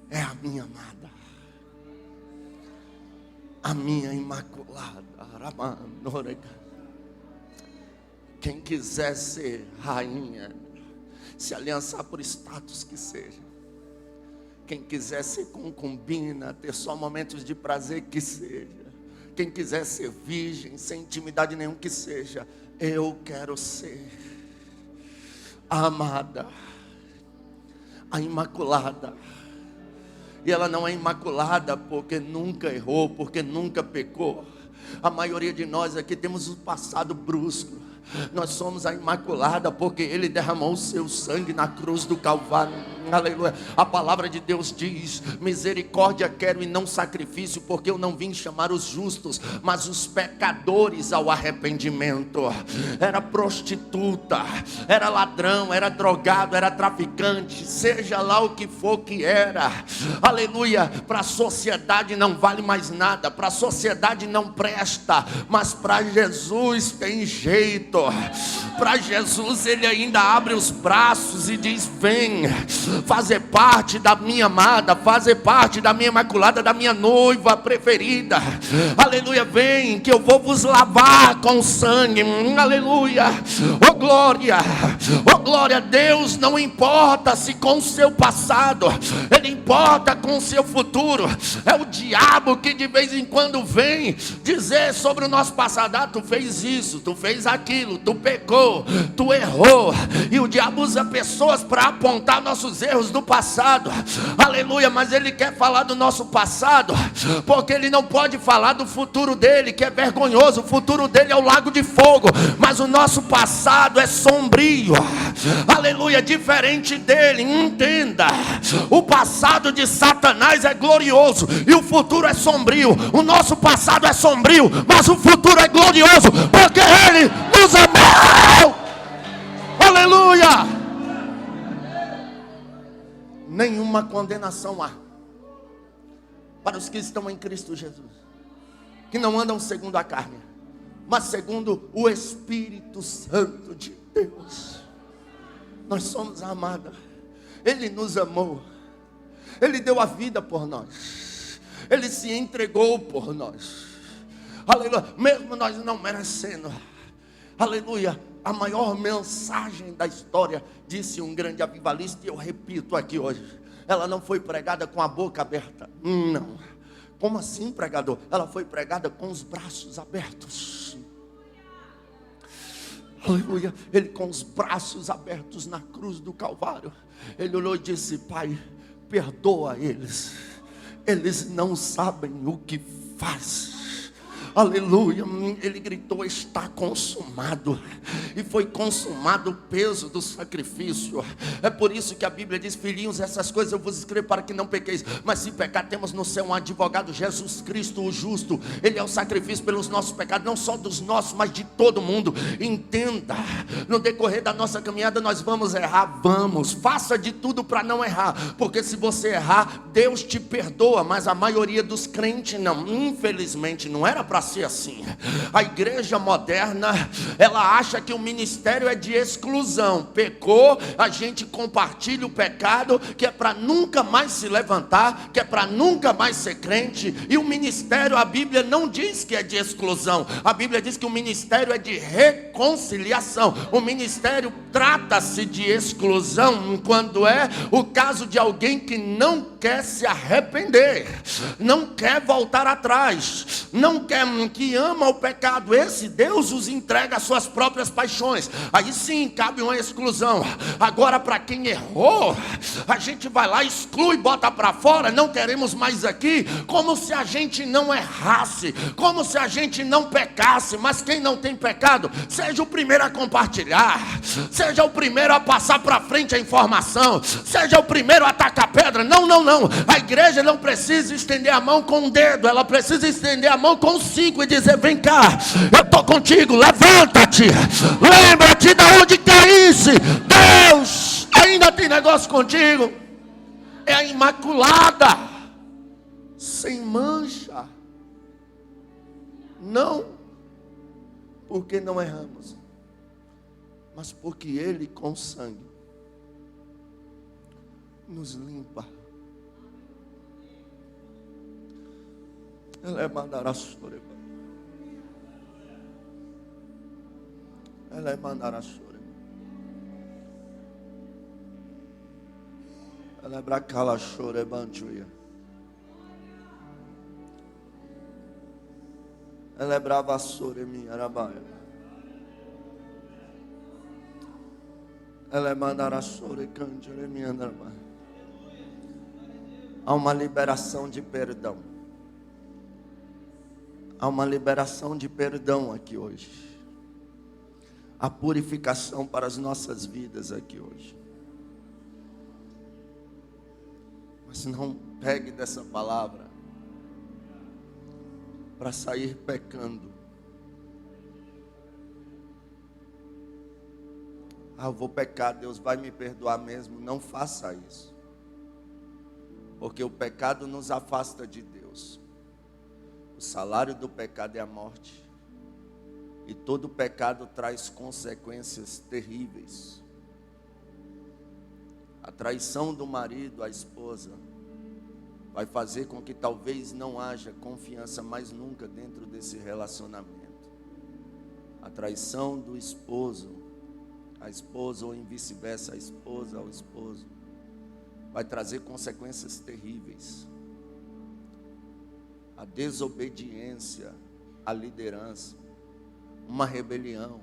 é a minha amada, a minha imaculada. Quem quiser ser rainha, se aliançar por status que seja. Quem quiser ser concubina, ter só momentos de prazer, que seja. Quem quiser ser virgem, sem intimidade nenhuma, que seja. Eu quero ser a amada, a imaculada. E ela não é imaculada porque nunca errou, porque nunca pecou. A maioria de nós aqui temos um passado brusco. Nós somos a imaculada porque Ele derramou o seu sangue na cruz do Calvário. Aleluia. A palavra de Deus diz: misericórdia quero e não sacrifício, porque eu não vim chamar os justos, mas os pecadores ao arrependimento. Era prostituta, era ladrão, era drogado, era traficante, seja lá o que for que era. Aleluia. Para a sociedade não vale mais nada, para a sociedade não presta, mas para Jesus tem jeito. Para Jesus Ele ainda abre os braços e diz: vem fazer parte da minha amada, fazer parte da minha imaculada, da minha noiva preferida. Aleluia. Vem que eu vou vos lavar com sangue. Aleluia. Oh glória, oh glória. Deus não importa-se com o seu passado, Ele importa com o seu futuro. É o diabo que de vez em quando vem dizer sobre o nosso passado: ah, tu fez isso, tu fez aquilo, tu pecou, tu errou. E o diabo usa pessoas para apontar nossos erros do passado. Aleluia. Mas ele quer falar do nosso passado porque ele não pode falar do futuro dele, que é vergonhoso. O futuro dele é o lago de fogo, mas o nosso passado é sombrio. Aleluia. Diferente dele. Entenda, o passado de Satanás é glorioso e o futuro é sombrio. O nosso passado é sombrio, mas o futuro é glorioso, porque Ele nos amou. Aleluia. Nenhuma condenação há para os que estão em Cristo Jesus, que não andam segundo a carne, mas segundo o Espírito Santo de Deus. Nós somos a amada. Ele nos amou. Ele deu a vida por nós. Ele se entregou por nós. Aleluia. Mesmo nós não merecendo. Aleluia. A maior mensagem da história, disse um grande avivalista, e eu repito aqui hoje: ela não foi pregada com a boca aberta. Não. Como assim, pregador? Ela foi pregada com os braços abertos. Aleluia. Ele com os braços abertos na cruz do Calvário, Ele olhou e disse: Pai, perdoa eles, eles não sabem o que faz. Aleluia. Ele gritou: está consumado. E foi consumado o peso do sacrifício. É por isso que a Bíblia diz: filhinhos, essas coisas eu vos escrevo para que não pequeis. Mas se pecar, temos no céu um advogado, Jesus Cristo o justo. Ele é o sacrifício pelos nossos pecados, não só dos nossos, mas de todo mundo. Entenda, no decorrer da nossa caminhada nós vamos errar. Vamos, faça de tudo para não errar, porque se você errar, Deus te perdoa. Mas a maioria dos crentes não. Infelizmente, não era para para ser assim. A igreja moderna, ela acha que o ministério é de exclusão. Pecou, a gente compartilha o pecado, que é para nunca mais se levantar, que é para nunca mais ser crente. E o ministério, a Bíblia não diz que é de exclusão. A Bíblia diz que o ministério é de reconciliação. O ministério trata-se de exclusão quando é o caso de alguém que não quer se arrepender, não quer voltar atrás, não quer, que ama o pecado. Esse Deus os entrega às suas próprias paixões. Aí sim cabe uma exclusão. Agora, para quem errou, a gente vai lá, exclui, bota para fora. Não queremos mais aqui, como se a gente não errasse, como se a gente não pecasse. Mas quem não tem pecado, seja o primeiro a compartilhar, seja o primeiro a passar para frente a informação, seja o primeiro a atacar pedra. Não, não, não. A igreja não precisa estender a mão com um dedo, ela precisa estender a mão com 5 e dizer: vem cá, eu estou contigo, levanta-te, lembra-te de onde caísse. Deus ainda tem negócio contigo. É a imaculada, sem mancha. Não porque não erramos, mas porque Ele com sangue nos limpa. Ela é mandarassoreba. Ela é mandarassoreba. Ela é bracalachorebantuia. Ela é bravassoremia arabaia. Ela é mandarassorecanturemia arabaia. Há uma liberação de perdão. Há uma liberação de perdão aqui hoje. Há purificação para as nossas vidas aqui hoje. Mas não pegue dessa palavra para sair pecando. Eu vou pecar, Deus vai me perdoar mesmo. Não faça isso. Porque o pecado nos afasta de Deus. O salário do pecado é a morte. E todo pecado traz consequências terríveis. A traição do marido à esposa vai fazer com que talvez não haja confiança mais nunca dentro desse relacionamento. A traição do esposo à esposa, ou em vice-versa, a esposa ao esposo, vai trazer consequências terríveis. A desobediência à liderança, uma rebelião,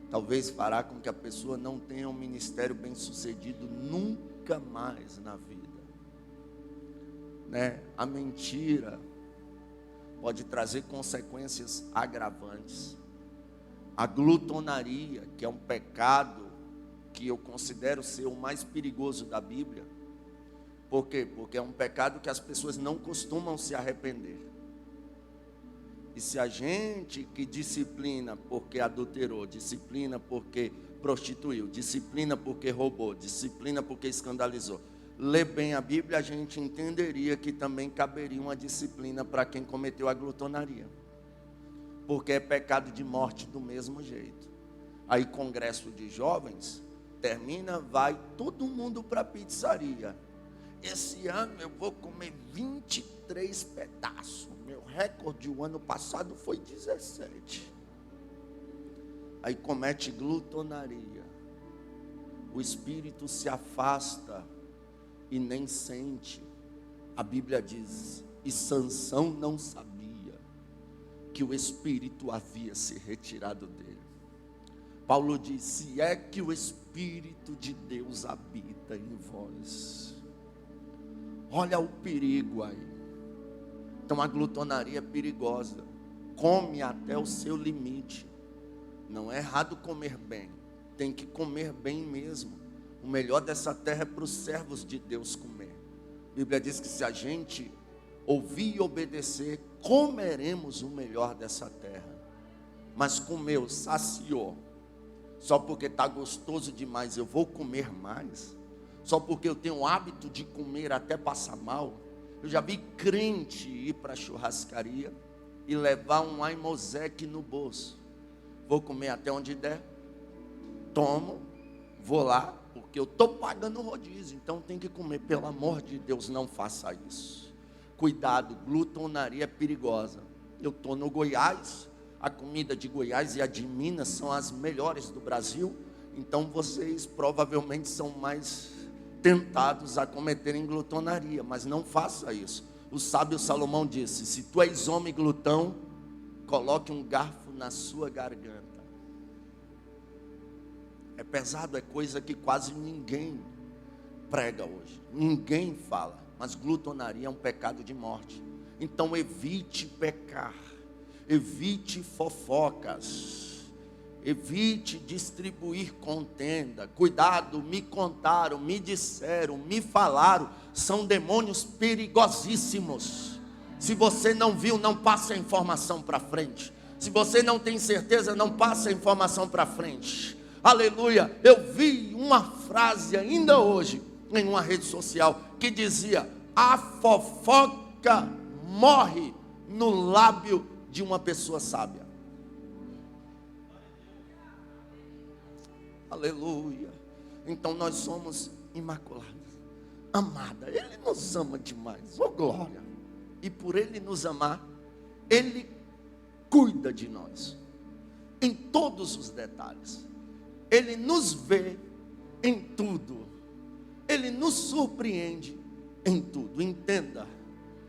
talvez fará com que a pessoa não tenha um ministério bem sucedido nunca mais na vida. A mentira pode trazer consequências agravantes. A glutonaria, que é um pecado que eu considero ser o mais perigoso da Bíblia. Por quê? Porque é um pecado que as pessoas não costumam se arrepender. E se a gente que disciplina porque adulterou, disciplina porque prostituiu, disciplina porque roubou, disciplina porque escandalizou, lê bem a Bíblia, a gente entenderia que também caberia uma disciplina para quem cometeu a glutonaria. Porque é pecado de morte do mesmo jeito. Aí congresso de jovens, termina, vai todo mundo para a pizzaria. Esse ano eu vou comer 23 pedaços. Meu recorde o ano passado foi 17. Aí comete glutonaria. O espírito se afasta e nem sente. A Bíblia diz: e Sansão não sabia que o espírito havia se retirado dele. Paulo diz: se é que o Espírito de Deus habita em vós. Olha o perigo aí. Então a glutonaria é perigosa. Come até o seu limite. Não é errado comer bem. Tem que comer bem mesmo. O melhor dessa terra é para os servos de Deus comer. A Bíblia diz que se a gente ouvir e obedecer, comeremos o melhor dessa terra. Mas comeu, saciou. Só porque está gostoso demais eu vou comer mais. Só porque eu tenho o hábito de comer até passar mal. Eu já vi crente ir para a churrascaria, e levar um Aimosec no bolso. Vou comer até onde der, tomo, vou lá, porque eu estou pagando o rodízio, então tem que comer. Pelo amor de Deus, não faça isso. Cuidado, glutonaria é perigosa. Eu estou no Goiás, a comida de Goiás e a de Minas são as melhores do Brasil, então vocês provavelmente são mais tentados a cometerem glutonaria, mas não faça isso. O sábio Salomão disse: se tu és homem glutão, coloque um garfo na sua garganta. É pesado, é coisa que quase ninguém prega hoje, ninguém fala, mas glutonaria é um pecado de morte. Então evite pecar, evite fofocas, evite distribuir contenda. Cuidado, me contaram, me disseram, me falaram, são demônios perigosíssimos. Se você não viu, não passe a informação para frente. Se você não tem certeza, não passe a informação para frente. Aleluia. Eu vi uma frase ainda hoje em uma rede social que dizia: a fofoca morre no lábio de uma pessoa sábia. Aleluia. Então nós somos imaculados, amada. Ele nos ama demais, oh glória. E por Ele nos amar, Ele cuida de nós em todos os detalhes. Ele nos vê em tudo. Ele nos surpreende em tudo. Entenda,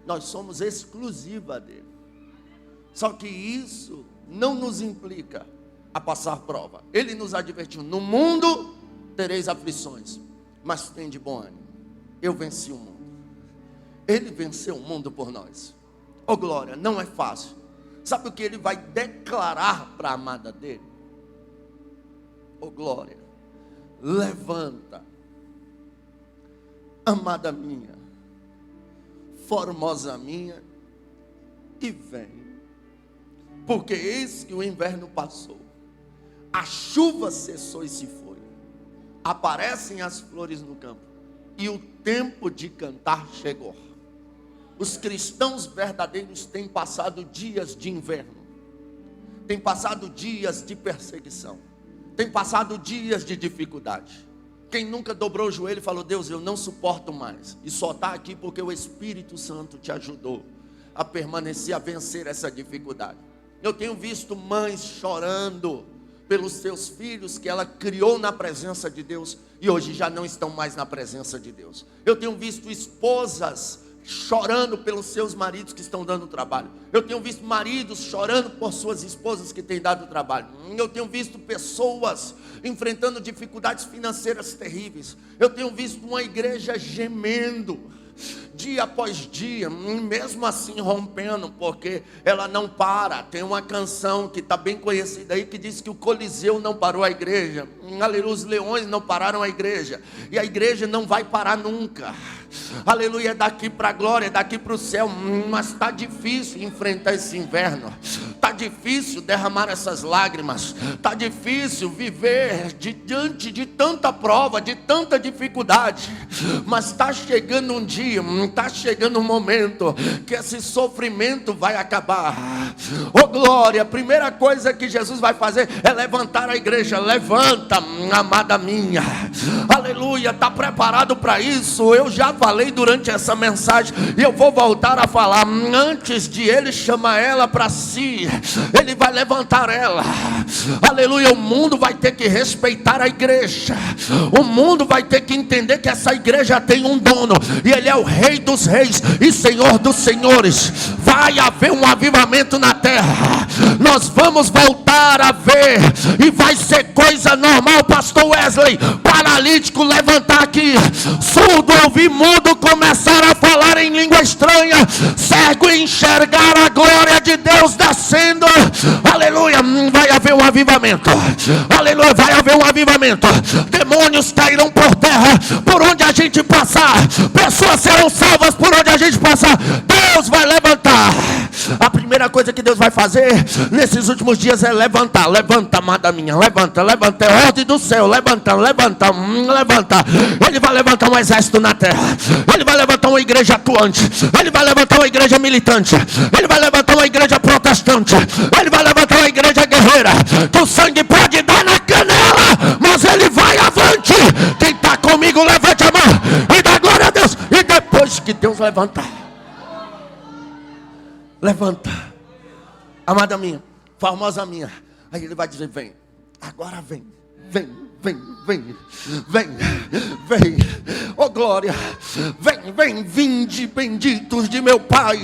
nós somos exclusiva dele. Só que isso não nos implica a passar prova. Ele nos advertiu: no mundo tereis aflições, mas tem de bom ânimo. Eu venci o mundo. Ele venceu o mundo por nós. Oh glória, não é fácil. Sabe o que ele vai declarar para a amada dele? Oh glória, levanta, amada minha, formosa minha, e vem, porque eis que o inverno passou, a chuva cessou e se foi, aparecem as flores no campo, e o tempo de cantar chegou. Os cristãos verdadeiros têm passado dias de inverno, têm passado dias de perseguição, tem passado dias de dificuldade. Quem nunca dobrou o joelho e falou: Deus, eu não suporto mais, e só está aqui porque o Espírito Santo te ajudou a permanecer, a vencer essa dificuldade. Eu tenho visto mães chorando pelos seus filhos que ela criou na presença de Deus e hoje já não estão mais na presença de Deus. Eu tenho visto esposas chorando pelos seus maridos que estão dando trabalho. Eu tenho visto maridos chorando por suas esposas que têm dado trabalho. Eu tenho visto pessoas enfrentando dificuldades financeiras terríveis. Eu tenho visto uma igreja gemendo dia após dia, mesmo assim rompendo, porque ela não para. Tem uma canção que está bem conhecida aí, que diz que o Coliseu não parou a igreja, aleluia, os leões não pararam a igreja, e a igreja não vai parar nunca, aleluia, daqui para a glória, daqui para o céu. Mas está difícil enfrentar esse inverno, está difícil derramar essas lágrimas, está difícil viver diante de tanta prova, de tanta dificuldade, mas está chegando um dia, está chegando um momento que esse sofrimento vai acabar. Oh glória, a primeira coisa que Jesus vai fazer é levantar a igreja. Levanta, amada minha, aleluia. Está preparado para isso? Eu já falei durante essa mensagem e eu vou voltar a falar. Antes de ele chamar ela para si, ele vai levantar ela, aleluia. O mundo vai ter que respeitar a igreja, o mundo vai ter que entender que essa igreja tem um dono, e ele é o Rei dos reis e Senhor dos senhores. Vai haver um avivamento na terra, nós vamos voltar a ver, e vai ser coisa normal. Pastor Wesley, paralítico levantar aqui, surdo ouvir, mudo começar a falar em língua estranha, cego enxergar a glória de Deus descendo, aleluia. Vai haver um avivamento, aleluia, vai haver um avivamento. Demônios cairão por terra por onde a gente passar, pessoas serão salvas por onde a gente passar. Deus vai levantar, A primeira coisa que Deus vai fazer nesses últimos dias é levantar. Levanta, amada minha, levanta. É ordem do céu, levanta. Ele vai levantar um exército na terra. Ele vai levantar uma igreja atuante. Ele vai levantar uma igreja militante. Ele vai levantar uma igreja protestante. Ele vai levantar uma igreja guerreira. Que o sangue pode dar na canela, mas ele vai avante. Quem está comigo, levante a mão e dá glória a Deus. E depois que Deus levanta, amada minha, formosa minha, aí ele vai dizer: vem, agora vem, oh glória, vinde benditos de meu Pai,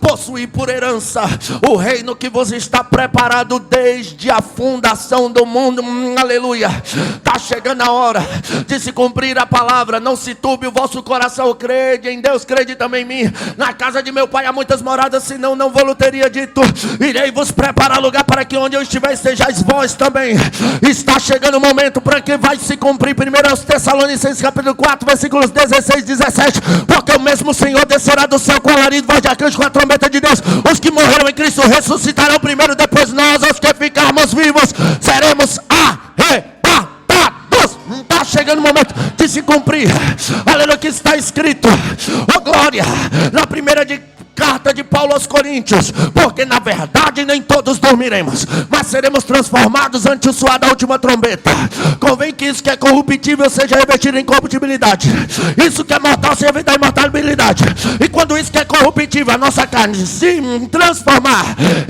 possuí por herança o reino que vos está preparado desde a fundação do mundo. Aleluia. Está chegando a hora de se cumprir a palavra. Não se turbe o vosso coração, crede em Deus, crede também em mim. Na casa de meu Pai há muitas moradas, senão não vou-lo teria dito. Irei vos preparar lugar para que onde eu estiver estejais vós também. Está chegando o momento para que vai se cumprir 1 Tessalonicenses capítulo 4, versículos 16 e 17. Porque o mesmo Senhor descerá do céu com alarido, voz de arcanjo, com a trombeta de Deus. Os que morreram em Cristo ressuscitarão primeiro, depois nós, os que ficarmos vivos, seremos arrebatados. Está chegando o momento de se cumprir, aleluia, que está escrito, oh glória, na primeira carta de Paulo aos Coríntios: porque na verdade nem todos dormiremos, mas seremos transformados ante o soar da última trombeta. Convém que isso que é corruptível seja revestido em corruptibilidade, isso que é mortal seja revestido em imortalidade. E quando isso que é corruptível, a nossa carne, se transformar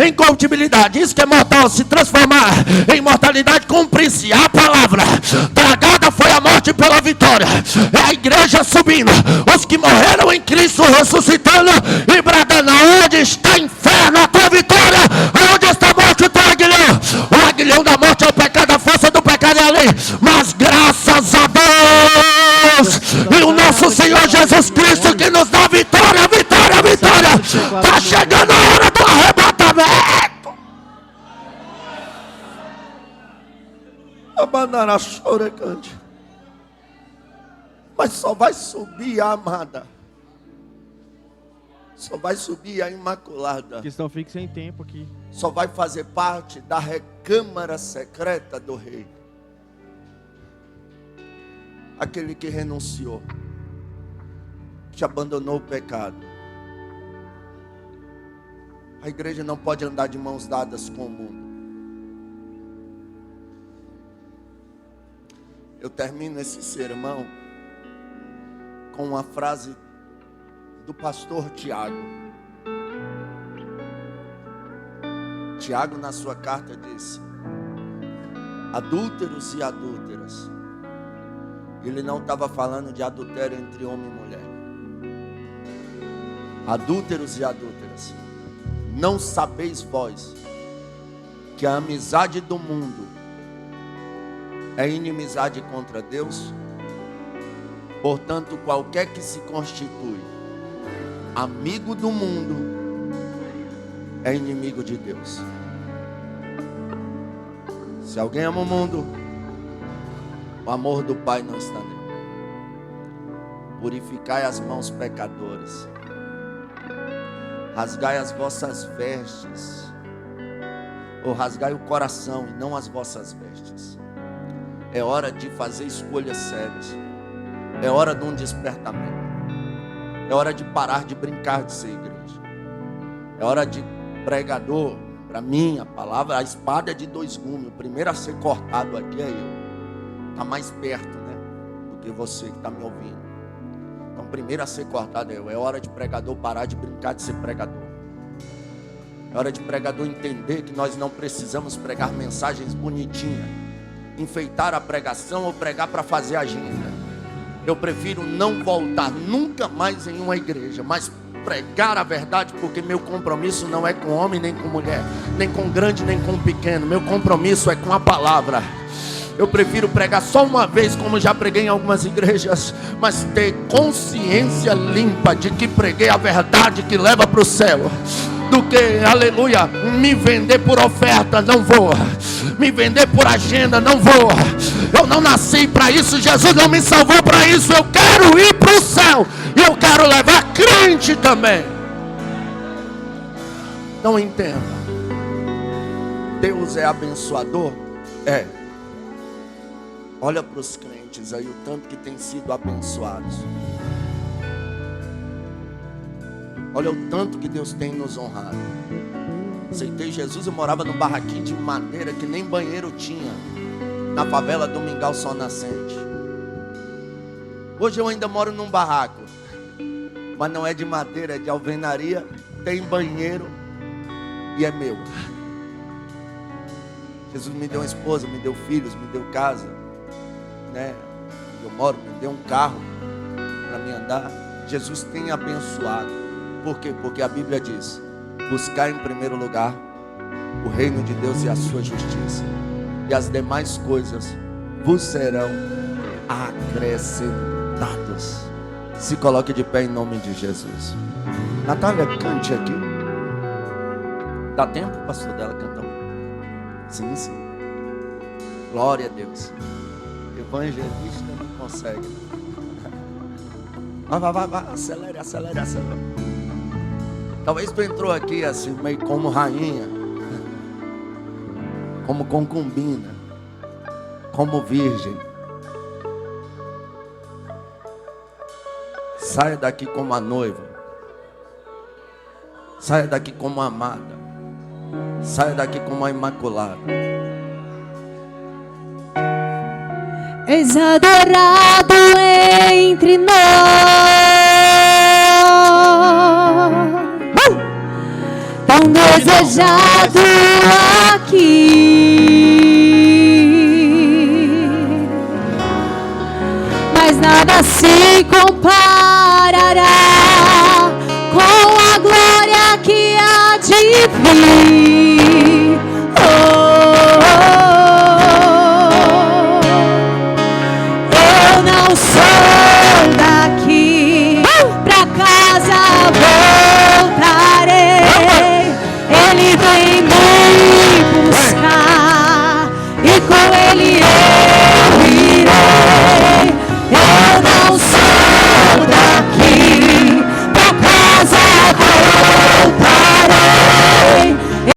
em corruptibilidade, isso que é mortal se transformar em imortalidade, cumprir-se a palavra: tragada foi a morte pela vitória. É a igreja subindo, os que morreram em Cristo ressuscitando e bradando: onde está inferno, a tua vitória? Onde está a morte, o teu aguilhão? O aguilhão da morte é o pecado, a força do pecado é a lei. Mas graças a Deus e o nosso Senhor Jesus Cristo, que nos dá vitória. Está chegando a hora do arrebatamento. Abandará chorecante. Mas só vai subir a amada, só vai subir a imaculada, que estão fixos em tempo aqui, só vai fazer parte da recâmara secreta do rei aquele que renunciou, que abandonou o pecado. A igreja não pode andar de mãos dadas com o mundo. Eu termino esse sermão com uma frase do pastor Tiago. Tiago, na sua carta, disse: adúlteros e adúlteras. Ele não estava falando de adultério entre homem e mulher. Adúlteros e adúlteras, não sabeis vós que a amizade do mundo é inimizade contra Deus? Portanto, qualquer que se constitui amigo do mundo é inimigo de Deus. Se alguém ama o mundo, o amor do Pai não está nele. Purificai as mãos pecadoras, rasgai as vossas vestes, ou rasgai o coração e não as vossas vestes. É hora de fazer escolhas sérias. É hora de um despertamento. É hora de parar de brincar de ser igreja. É hora de pregador. Para mim, a palavra, a espada é de dois gumes. O primeiro a ser cortado aqui é eu. Está mais perto, né, do que você que está me ouvindo. Então, o primeiro a ser cortado é eu. É hora de pregador parar de brincar de ser pregador. É hora de pregador entender que nós não precisamos pregar mensagens bonitinhas, enfeitar a pregação ou pregar para fazer agenda. Eu prefiro não voltar nunca mais em uma igreja, mas pregar a verdade, porque meu compromisso não é com homem nem com mulher, nem com grande nem com pequeno. Meu compromisso é com a palavra. Eu prefiro pregar só uma vez, como já preguei em algumas igrejas, mas ter consciência limpa de que preguei a verdade que leva para o céu, do que, aleluia, me vender por oferta. Não vou me vender por agenda, não vou. Eu não nasci para isso, Jesus não me salvou para isso. Eu quero ir para o céu e eu quero levar crente também. Não entenda. Deus é abençoador? É. Olha para os crentes aí, o tanto que tem sido abençoados. Olha o tanto que Deus tem nos honrado. Aceitei Jesus, eu morava num barraquinho de madeira que nem banheiro tinha, na favela do Mingau Sol Nascente. Hoje eu ainda moro num barraco, mas não é de madeira, é de alvenaria, tem banheiro e é meu. Jesus me deu uma esposa, me deu filhos, me deu casa, né? Eu moro, me deu um carro para me andar. Jesus tem abençoado. Por quê? Porque a Bíblia diz: buscar em primeiro lugar o reino de Deus e a sua justiça, e as demais coisas vos serão acrescentadas. Se coloque de pé em nome de Jesus. Natália, cante aqui. Dá tempo, pastor, dela cantar? Sim, sim. Glória a Deus. Evangelista não consegue. Vai, acelere. Talvez tu entrou aqui assim, meio como rainha, como concubina, como virgem. Saia daqui como a noiva. Saia daqui como a amada. Saia daqui como a imaculada. És adorado entre nós, tão desejado aqui, mas nada se comparará com a glória que há de vir. Eu não sou